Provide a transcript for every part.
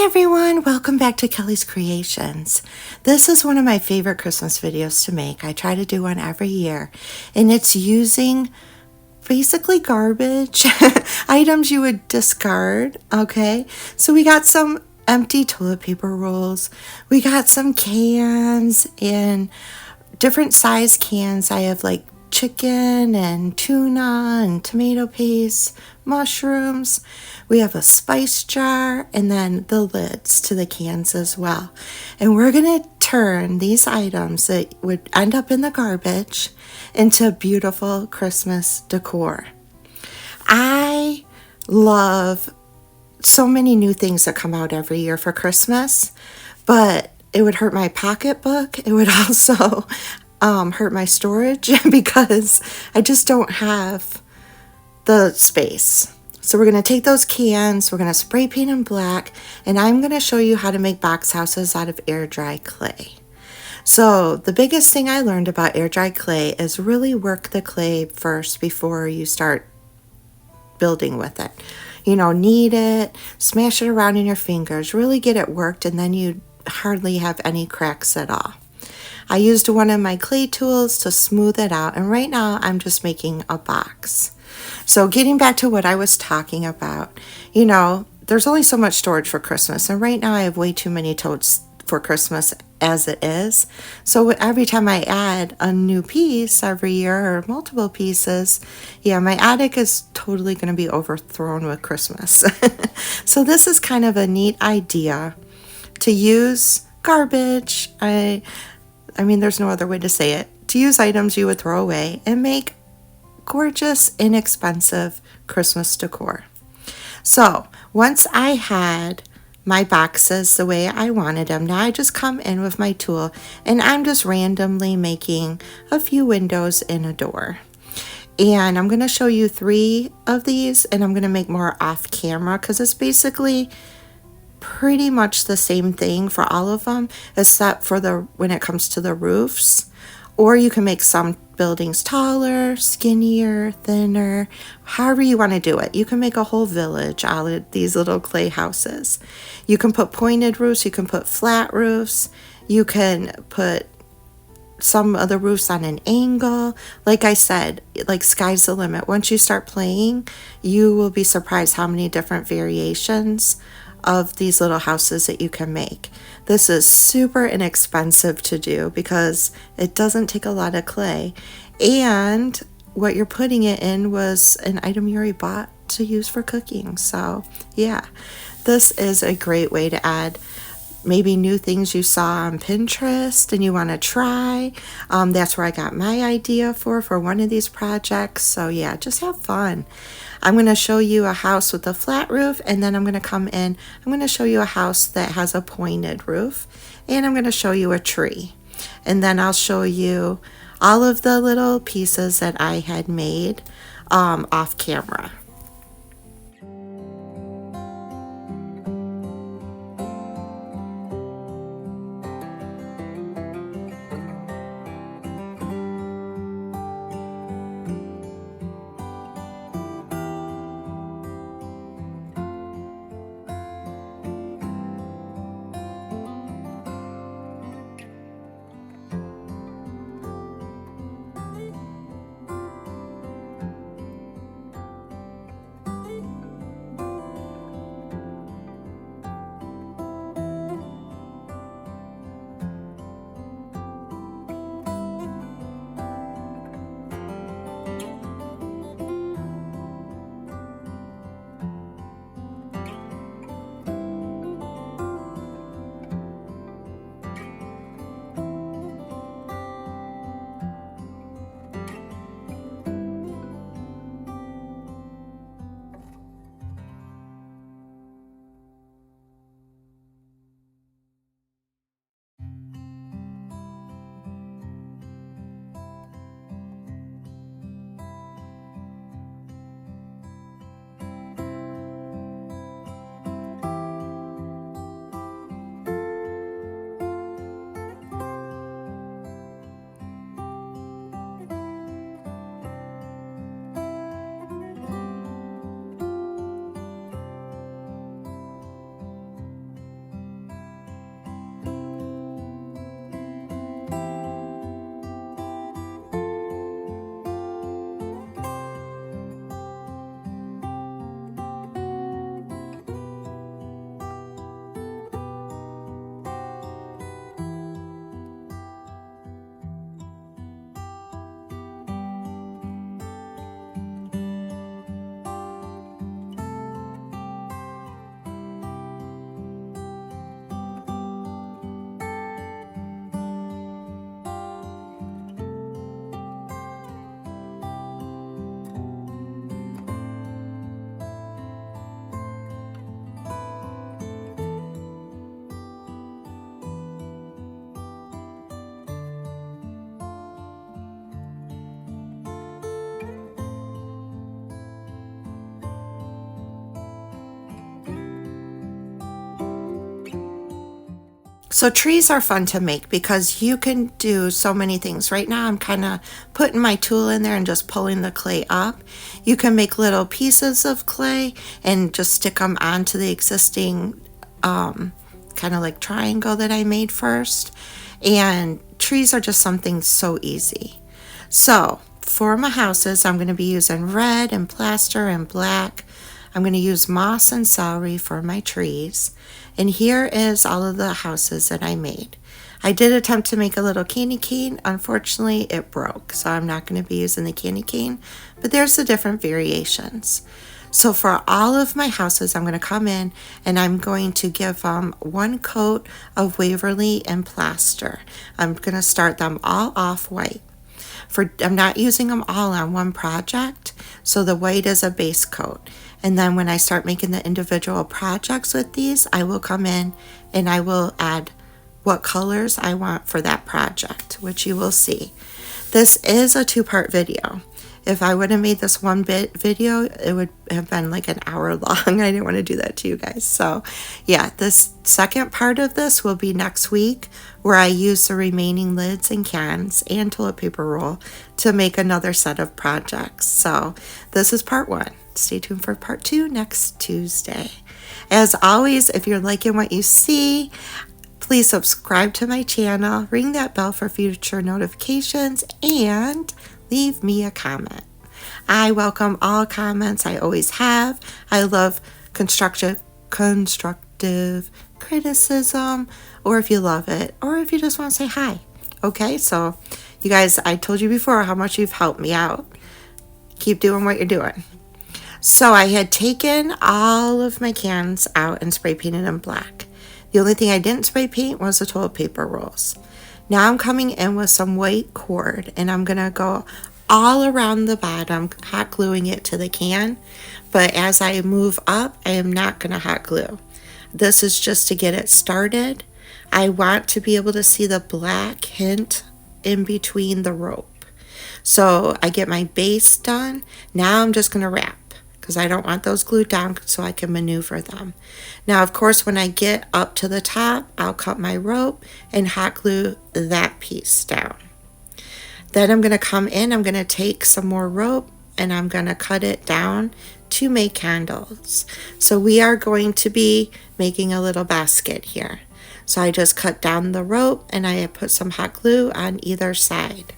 Hi everyone, welcome back to Kelly's Creations. This is one of my favorite Christmas videos to make. I try to do one every year, and it's using basically garbage items you would discard. Okay, so we got some empty toilet paper rolls, we got some cans in different size cans. I have like chicken and tuna and tomato paste, mushrooms. We have a spice jar, and then the lids to the cans as well. And we're going to turn these items that would end up in the garbage into beautiful Christmas decor. I love so many new things that come out every year for Christmas, but it would hurt my pocketbook. It would also hurt my storage because I just don't have the space. So we're going to take those cans, we're going to spray paint them black, and I'm going to show you how to make box houses out of air dry clay. So the biggest thing I learned about air dry clay is really work the clay first before you start building with it. You know, knead it, smash it around in your fingers, really get it worked, and then you hardly have any cracks at all. I used one of my clay tools to smooth it out, and right now I'm just making a box. So getting back to what I was talking about, you know, there's only so much storage for Christmas, and right now I have way too many totes for Christmas as it is. So every time I add a new piece every year or multiple pieces, yeah, my attic is totally going to be overthrown with Christmas. So this is kind of a neat idea to use garbage. I mean, there's no other way to say it. To use items you would throw away and make gorgeous, inexpensive Christmas decor. So once I had my boxes the way I wanted them, now I just come in with my tool and I'm just randomly making a few windows and a door. And I'm going to show you 3 of these, and I'm going to make more off camera because it's basically pretty much the same thing for all of them, except for when it comes to the roofs. Or you can make some buildings taller, skinnier, thinner, however you want to do it. You can make a whole village out of these little clay houses. You can put pointed roofs, you can put flat roofs, you can put some of the roofs on an angle. Like I said, like sky's the limit. Once you start playing, you will be surprised how many different variations of these little houses that you can make. This is super inexpensive to do because it doesn't take a lot of clay, and what you're putting it in was an item you already bought to use for cooking. So yeah, this is a great way to add maybe new things you saw on Pinterest and you want to try. That's where I got my idea for one of these projects. So yeah, just have fun. I'm going to show you a house with a flat roof, and then I'm going to come in. I'm going to show you a house that has a pointed roof, and I'm going to show you a tree. And then I'll show you all of the little pieces that I had made off camera. So trees are fun to make because you can do so many things. Right now I'm kind of putting my tool in there and just pulling the clay up. You can make little pieces of clay and just stick them onto the existing kind of like triangle that I made first. And trees are just something so easy. So for my houses, I'm going to be using red and plaster and black. I'm going to use moss and celery for my trees. And here is all of the houses that I made. I did attempt to make a little candy cane. Unfortunately, it broke, so I'm not going to be using the candy cane, but there's the different variations. So for all of my houses, I'm going to come in and I'm going to give them one coat of Waverly and plaster. I'm going to start them all off white. I'm not using them all on one project, so the white is a base coat. And then when I start making the individual projects with these, I will come in and I will add what colors I want for that project, which you will see. This is a 2-part video. If I would have made this one bit video, it would have been like an hour long. I didn't want to do that to you guys. So yeah, this second part of this will be next week, where I use the remaining lids and cans and toilet paper roll to make another set of projects. So this is part 1. Stay tuned for part 2 next Tuesday. As always, if you're liking what you see, please subscribe to my channel, ring that bell for future notifications, and leave me a comment. I welcome all comments. I always have. I love constructive criticism, or if you love it, or if you just want to say hi. Okay, so you guys, I told you before how much you've helped me out. Keep doing what you're doing. So I had taken all of my cans out and spray painted them black. The only thing I didn't spray paint was the toilet paper rolls. Now I'm coming in with some white cord and I'm going to go all around the bottom, hot gluing it to the can. But as I move up, I am not going to hot glue. This is just to get it started. I want to be able to see the black hint in between the rope. So I get my base done. Now I'm just going to wrap, because I don't want those glued down so I can maneuver them. Now, of course, when I get up to the top, I'll cut my rope and hot glue that piece down. Then I'm going to come in, I'm going to take some more rope and I'm going to cut it down to make candles. So we are going to be making a little basket here. So I just cut down the rope and I put some hot glue on either side.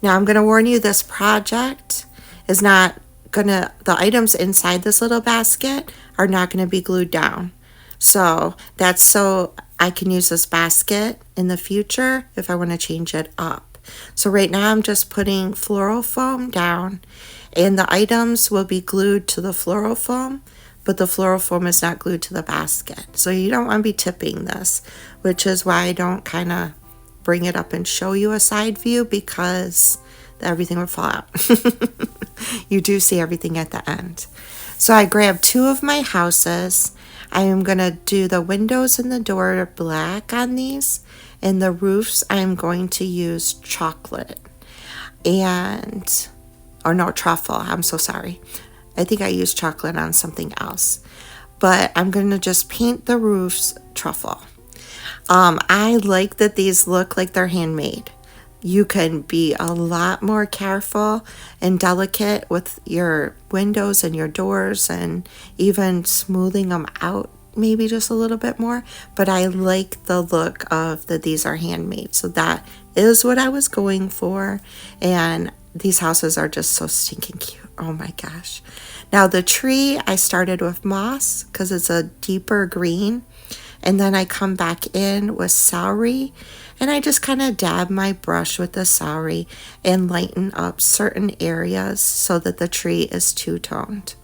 Now I'm going to warn you, this project is not the items inside this little basket are not going to be glued down. So that's so I can use this basket in the future if I want to change it up. So right now I'm just putting floral foam down, and the items will be glued to the floral foam, but the floral foam is not glued to the basket. So you don't want to be tipping this, which is why I don't kind of bring it up and show you a side view, because everything would fall out. You do see everything at the end. So I grabbed 2 of my houses. I am going to do the windows and the door black on these, and the roofs I am going to use chocolate truffle. I'm so sorry. I think I used chocolate on something else, but I'm going to just paint the roofs truffle. I like that these look like they're handmade. You can be a lot more careful and delicate with your windows and your doors, and even smoothing them out maybe just a little bit more. But I like the look of that these are handmade. So that is what I was going for. And these houses are just so stinking cute. Oh my gosh. Now the tree, I started with moss because it's a deeper green. And then I come back in with celery, and I just kind of dab my brush with the celery and lighten up certain areas so that the tree is two-toned.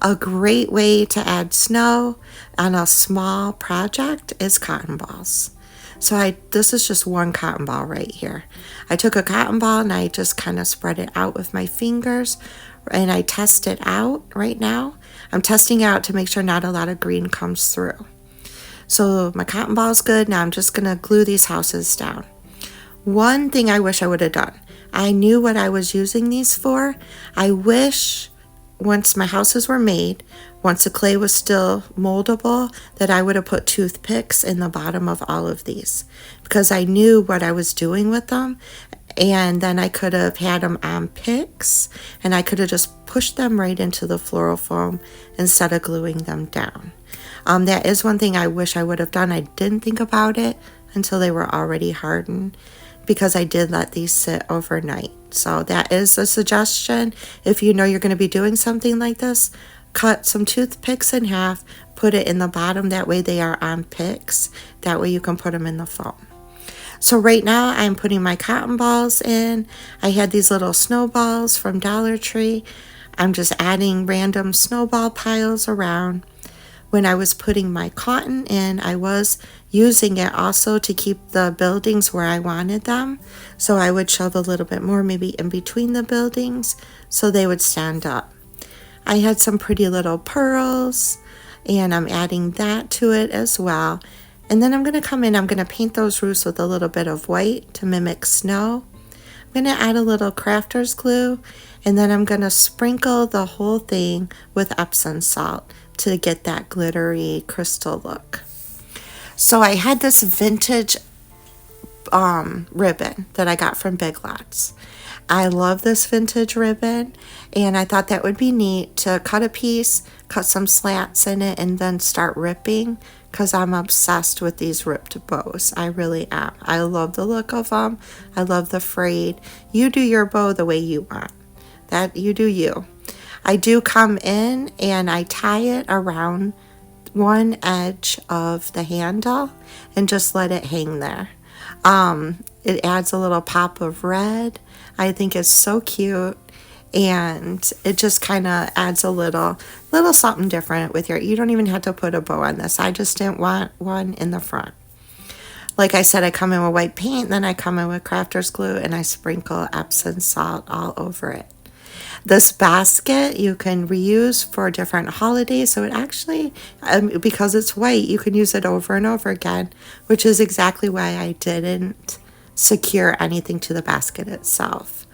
A great way to add snow on a small project is cotton balls. So this is just one cotton ball right here. I took a cotton ball and I just kind of spread it out with my fingers, and I test it out right now. I'm testing out to make sure not a lot of green comes through. So my cotton ball is good. Now I'm just going to glue these houses down. One thing I wish I would have done. I knew what I was using these for. I wish once my houses were made, once the clay was still moldable, that I would have put toothpicks in the bottom of all of these because I knew what I was doing with them. And then I could have had them on picks, and I could have just pushed them right into the floral foam instead of gluing them down. That is one thing I wish I would have done. I didn't think about it until they were already hardened, because I did let these sit overnight. So that is a suggestion. If you know you're going to be doing something like this, cut some toothpicks in half, put it in the bottom. That way they are on picks. That way you can put them in the foam. So right now I'm putting my cotton balls in. I had these little snowballs from Dollar Tree. I'm just adding random snowball piles around. When I was putting my cotton in, I was using it also to keep the buildings where I wanted them. So I would shove a little bit more maybe in between the buildings so they would stand up. I had some pretty little pearls, and I'm adding that to it as well. And then I'm going to come in, I'm going to paint those roofs with a little bit of white to mimic snow. I'm going to add a little crafter's glue, and then I'm going to sprinkle the whole thing with Epsom salt to get that glittery crystal look. So I had this vintage ribbon that I got from Big Lots. I love this vintage ribbon, and I thought that would be neat to cut a piece, cut some slats in it, and then start ripping, because I'm obsessed with these ripped bows. I really am. I love the look of them. I love the frayed. You do your bow the way you want. That you do you. I do come in and I tie it around one edge of the handle and just let it hang there. It adds a little pop of red. I think it's so cute, and it just kind of adds a little something different with you don't even have to put a bow on this. I just didn't want one in the front. Like I said, I come in with white paint, then I come in with crafter's glue, and I sprinkle Epsom salt all over it. This basket you can reuse for different holidays, so it actually, because it's white, you can use it over and over again, which is exactly why I didn't secure anything to the basket itself.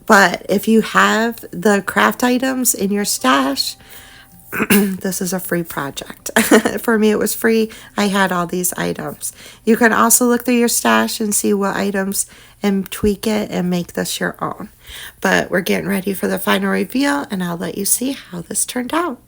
But if you have the craft items in your stash, this is a free project. For me, it was free. I had all these items. You can also look through your stash and see what items and tweak it and make this your own. But we're getting ready for the final reveal, and I'll let you see how this turned out.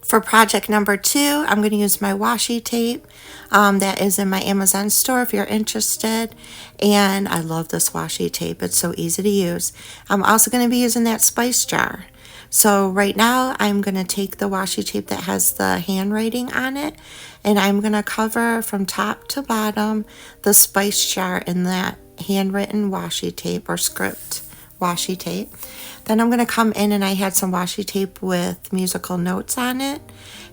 For project number 2, I'm going to use my washi tape that is in my Amazon store if you're interested. And I love this washi tape. It's so easy to use. I'm also going to be using that spice jar. So right now I'm going to take the washi tape that has the handwriting on it, and I'm going to cover from top to bottom the spice jar in that handwritten washi tape or script washi tape. Then I'm going to come in, and I had some washi tape with musical notes on it,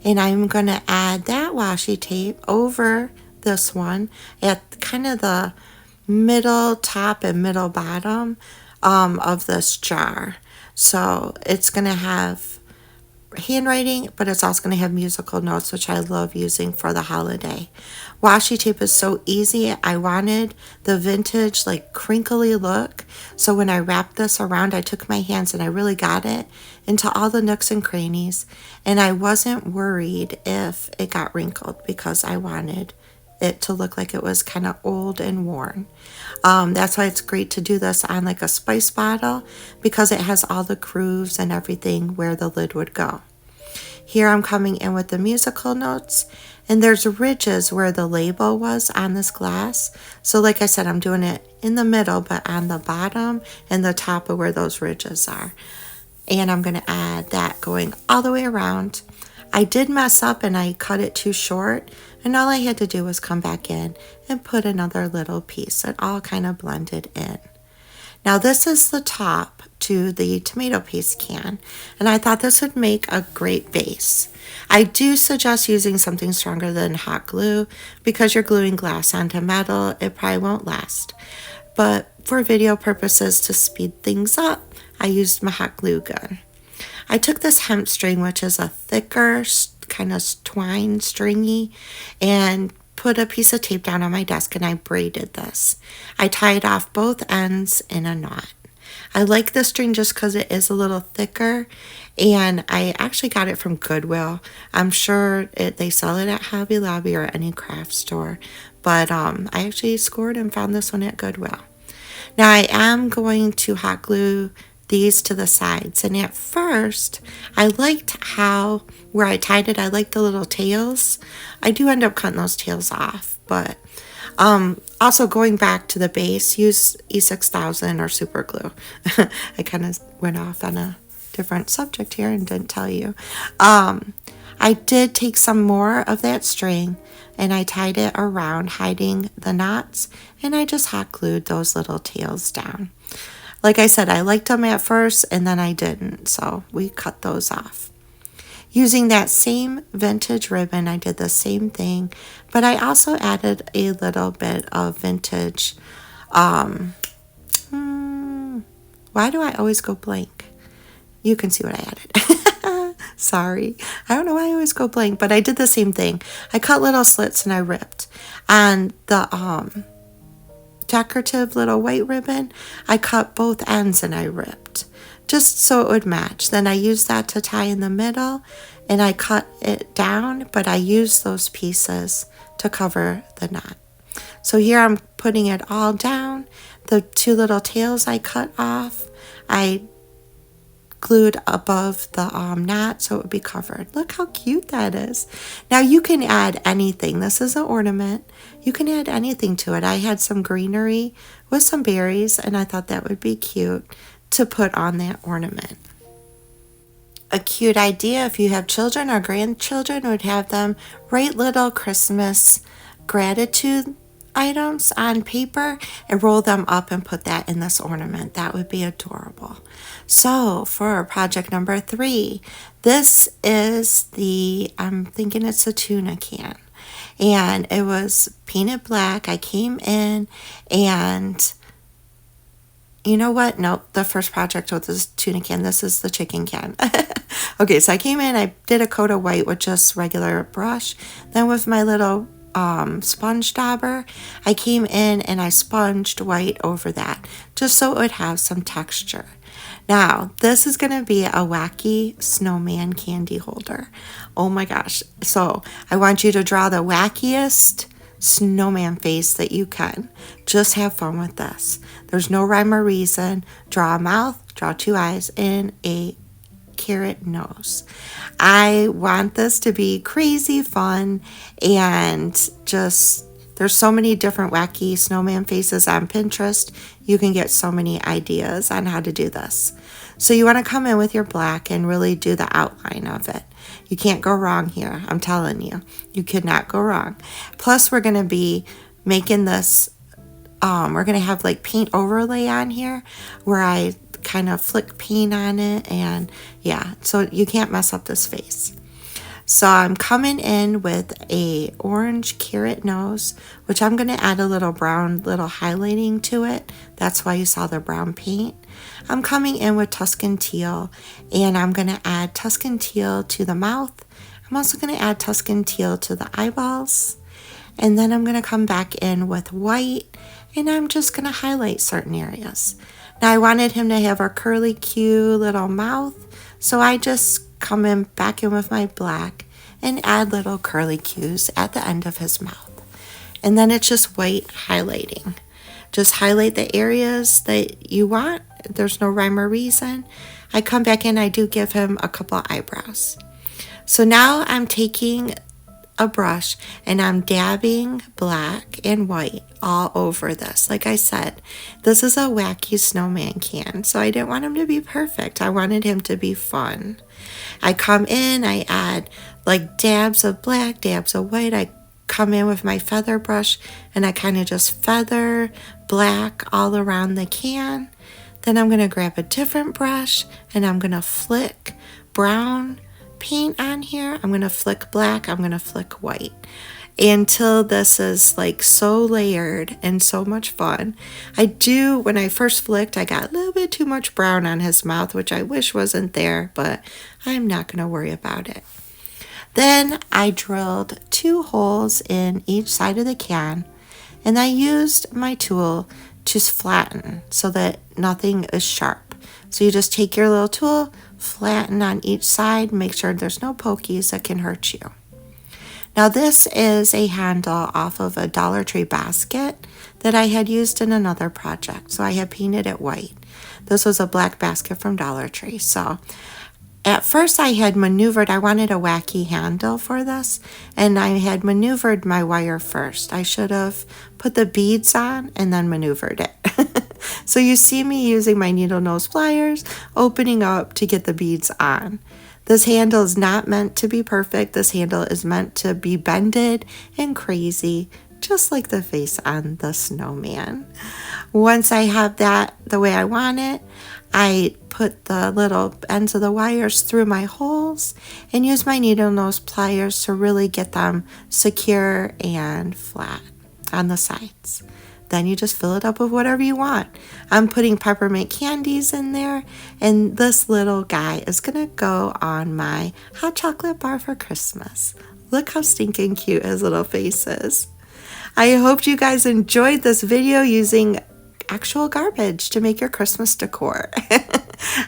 and I'm going to add that washi tape over this one at kind of the middle top and middle bottom of this jar. So it's going to have handwriting, but it's also going to have musical notes, which I love using for the holiday. Washi tape is so easy. I wanted the vintage, like, crinkly look. So when I wrapped this around, I took my hands and I really got it into all the nooks and crannies. And I wasn't worried if it got wrinkled because I wanted it to look like it was kind of old and worn. That's why it's great to do this on like a spice bottle, because it has all the grooves and everything where the lid would go. Here I'm coming in with the musical notes, and there's ridges where the label was on this glass. So like I said, I'm doing it in the middle, but on the bottom and the top of where those ridges are. And I'm going to add that going all the way around. I did mess up and I cut it too short, and all I had to do was come back in and put another little piece. It all kind of blended in. Now this is the top to the tomato paste can, and I thought this would make a great base. I do suggest using something stronger than hot glue because you're gluing glass onto metal. It probably won't last. But for video purposes, to speed things up, I used my hot glue gun. I took this hemp string, which is a thicker kind of twine stringy, and put a piece of tape down on my desk, and I braided this. I tied off both ends in a knot. I like this string just because it is a little thicker, and I actually got it from Goodwill. I'm sure they sell it at Hobby Lobby or any craft store, but I actually scored and found this one at Goodwill. Now I am going to hot glue these to the sides, and at first I liked how where I tied it, I liked the little tails. I do end up cutting those tails off, but also going back to the base, use E6000 or super glue. I kind of went off on a different subject here and didn't tell you. I did take some more of that string and I tied it around, hiding the knots, and I just hot glued those little tails down. Like I said, I liked them at first and then I didn't, so we cut those off. Using that same vintage ribbon, I did the same thing, but I also added a little bit of vintage, why do I always go blank? You can see what I added. Sorry. I don't know why I always go blank, but I did the same thing. I cut little slits and I ripped. On the decorative little white ribbon, I cut both ends and I ripped, just so it would match. Then I used that to tie in the middle and I cut it down, but I used those pieces to cover the knot. So here I'm putting it all down. The two little tails I cut off, I glued above the knot so it would be covered. Look how cute that is. Now you can add anything. This is an ornament. You can add anything to it. I had some greenery with some berries and I thought that would be cute to put on that ornament. A cute idea if you have children or grandchildren would have them write little Christmas gratitude items on paper and roll them up and put that in this ornament. That would be adorable. So for project number 3, this is I'm thinking it's a tuna can. And it was painted black. I came in and you know what? Nope, the first project was this tuna can. This is the chicken can. Okay, so I came in, I did a coat of white with just regular brush. Then with my little sponge dauber, I came in and I sponged white over that just so it would have some texture. Now, this is going to be a Wacky Snowman candy holder. Oh my gosh. So I want you to draw the wackiest snowman face that you can. Just have fun with this. There's no rhyme or reason. Draw a mouth, draw 2 eyes, and a carrot nose. I want this to be crazy fun, and just there's so many different wacky snowman faces on Pinterest. You can get so many ideas on how to do this. So you want to come in with your black and really do the outline of it. You can't go wrong here. I'm telling you, you could not go wrong. Plus we're going to be making this, we're going to have like paint overlay on here where I kind of flick paint on it, and yeah, so you can't mess up this face. So I'm coming in with a orange carrot nose, which I'm going to add a little brown little highlighting to it. That's why you saw the brown paint. I'm coming in with Tuscan teal, and I'm going to add Tuscan teal to the mouth. I'm also going to add Tuscan teal to the eyeballs, and then I'm going to come back in with white, and I'm just going to highlight certain areas. Now I wanted him to have a curly Q little mouth, so I just come in back in with my black and add little curly Qs at the end of his mouth. And then it's just white highlighting. Just highlight the areas that you want. There's no rhyme or reason. I come back in, I do give him a couple eyebrows. So now I'm taking a brush and I'm dabbing black and white all over this. Like I said, this is a Wacky Snowman can, so I didn't want him to be perfect. I wanted him to be fun. I come in, I add like dabs of black, dabs of white. I come in with my feather brush and I kind of just feather black all around the can. Then I'm going to grab a different brush and I'm going to flick brown paint on here. I'm going to flick black. I'm going to flick white until this is like so layered and so much fun. When I first flicked, I got a little bit too much brown on his mouth, which I wish wasn't there, but I'm not going to worry about it. Then I drilled 2 holes in each side of the can, and I used my tool to flatten so that nothing is sharp. So you just take your little tool, flatten on each side, make sure there's no pokies that can hurt you. Now this is a handle off of a Dollar Tree basket that I had used in another project. So I had painted it white. This was a black basket from Dollar Tree. So at first I had maneuvered, I wanted a wacky handle for this, and I had maneuvered my wire first. I should have put the beads on and then maneuvered it. So you see me using my needle nose pliers, opening up to get the beads on. This handle is not meant to be perfect. This handle is meant to be bended and crazy, just like the face on the snowman. Once I have that the way I want it, I put the little ends of the wires through my holes and use my needle nose pliers to really get them secure and flat on the sides. Then you just fill it up with whatever you want. I'm putting peppermint candies in there, and this little guy is gonna go on my hot chocolate bar for Christmas. Look how stinking cute his little face is. I hope you guys enjoyed this video using actual garbage to make your Christmas decor.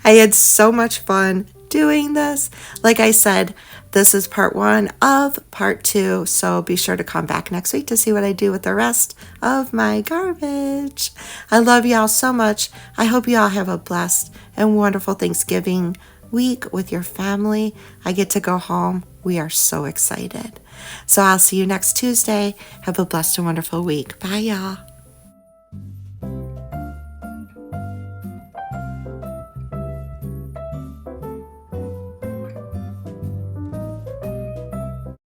I had so much fun doing this. Like I said, this is part 1 of part 2, so be sure to come back next week to see what I do with the rest of my garbage. I love y'all so much. I hope you all have a blessed and wonderful Thanksgiving week with your family. I get to go home. We are so excited. So I'll see you next Tuesday. Have a blessed and wonderful week. Bye, y'all.